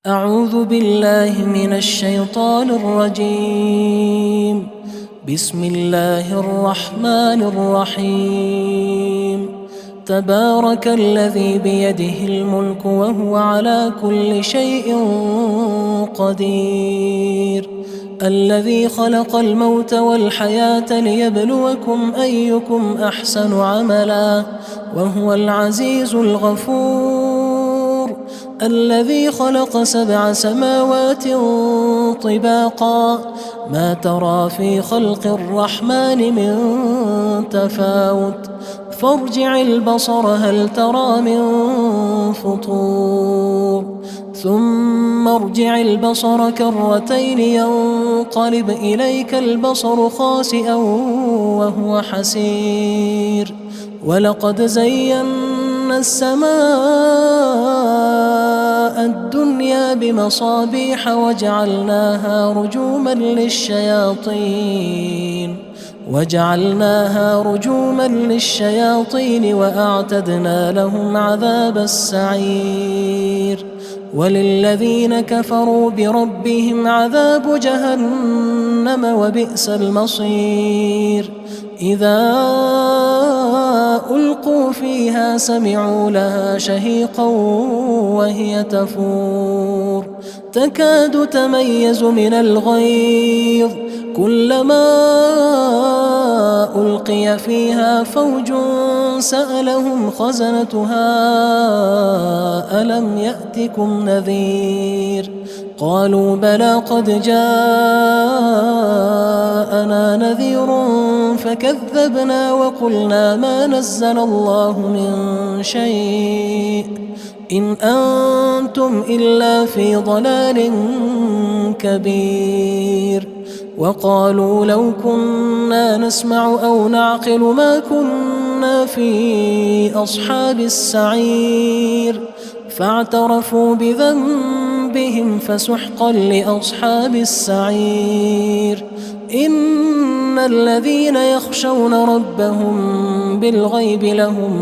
أعوذ بالله من الشيطان الرجيم. بسم الله الرحمن الرحيم. تبارك الذي بيده الملك وهو على كل شيء قدير. الذي خلق الموت والحياة ليبلوكم أيكم أحسن عملا وهو العزيز الغفور. الذي خلق 7 سماوات طباقا ما ترى في خلق الرحمن من تفاوت فارجع البصر هل ترى من فطور ثم ارجع البصر كرتين ينقلب إليك البصر خاسئا وهو حسير. ولقد زينا السماء الدنيا بمصابيح وجعلناها رجوما للشياطين وأعتدنا لهم عذاب السعير. وللذين كفروا بربهم عذاب جهنم وبئس المصير. إذا ألقوا فيها سمعوا لها شهيقا وهي تفور تكاد تميز من الغيظ كلما ألقي فيها فوج سألهم خزنتها ألم يأتكم نذير قالوا بلى قد جاءنا نذير فكذبنا وقلنا ما نزل الله من شيء إن أنتم إلا في ضلال كبير. وقالوا لو كنا نسمع أو نعقل ما كنا في أصحاب السعير فاعترفوا بذنبهم فسحقا لأصحاب السعير. إن الذين يخشون ربهم بالغيب لهم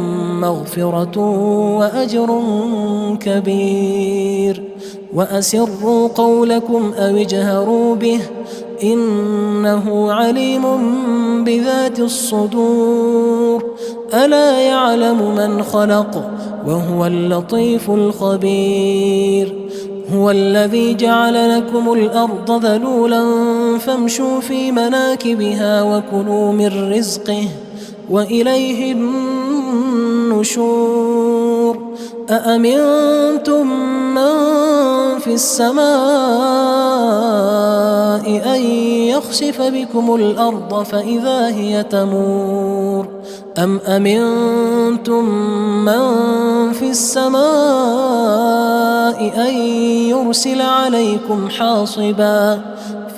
مغفرة وأجر كبير. وأسروا قولكم أو اجهروا به إنه عليم بذات الصدور. ألا يعلم من خلق وهو اللطيف الخبير. هو الذي جعل لكم الأرض ذلولا فامشوا في مناكبها وكلوا من رزقه وإليه النشور. أأمنتم من في السماء أن يخسف بكم الأرض فإذا هي تمور أم أمنتم من في السماء أن يرسل عليكم حاصبا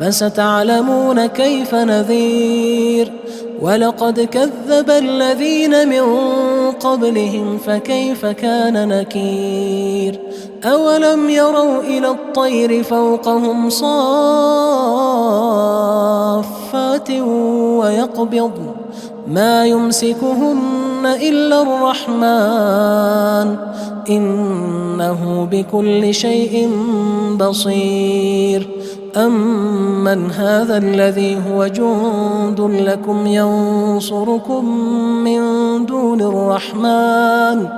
فستعلمون كيف نذير. ولقد كذب الذين من قبلهم فكيف كان نكير. أولم يروا إلى الطير فوقهم صافات ويقبضن ما يمسكهن إلا الرحمن إنه بكل شيء بصير. أمن هذا الذي هو جند لكم ينصركم من دون الرحمن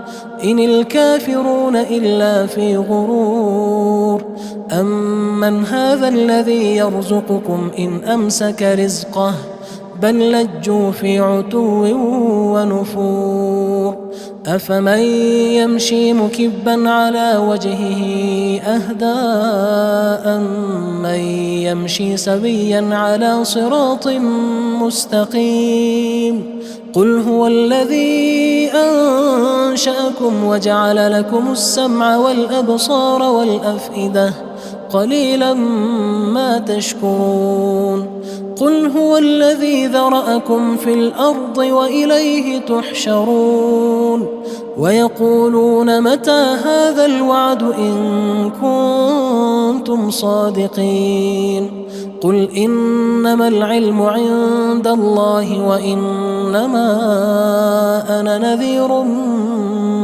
إن الكافرون إلا في غرور. أمن هذا الذي يرزقكم إن أمسك رزقه بل لجوا في عتو ونفور. أفمن يمشي مكبا على وجهه أهدى أمن يمشي سويا على صراط مستقيم. قل هو الذي أنشأكم وجعل لكم السمع والأبصار والأفئدة قليلا ما تشكرون. قل هو الذي ذرأكم في الأرض وإليه تحشرون. ويقولون متى هذا الوعد إن كنتم صادقين. قل إنما العلم عند الله وإنما أنا نذير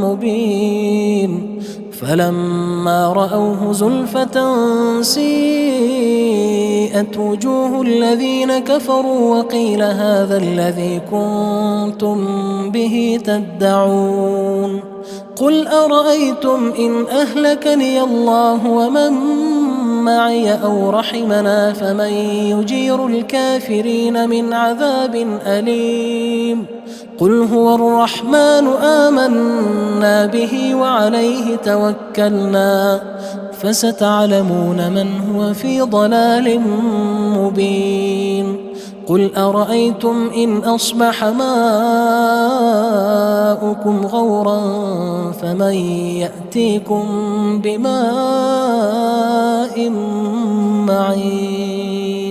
مبين. فلما رأوه زلفة سيئت وجوه الذين كفروا وقيل هذا الذي كنتم به تدعون قل أرأيتم إن أهلكني الله ومن معي أو رحمنا فمن يجير الكافرين من عذاب أليم قل هو الرحمن آمنا به وعليه توكلنا فستعلمون من هو في ضلال مبين قل أرأيتم إن أصبح ماؤكم غورا فمن يأتيكم بماء معين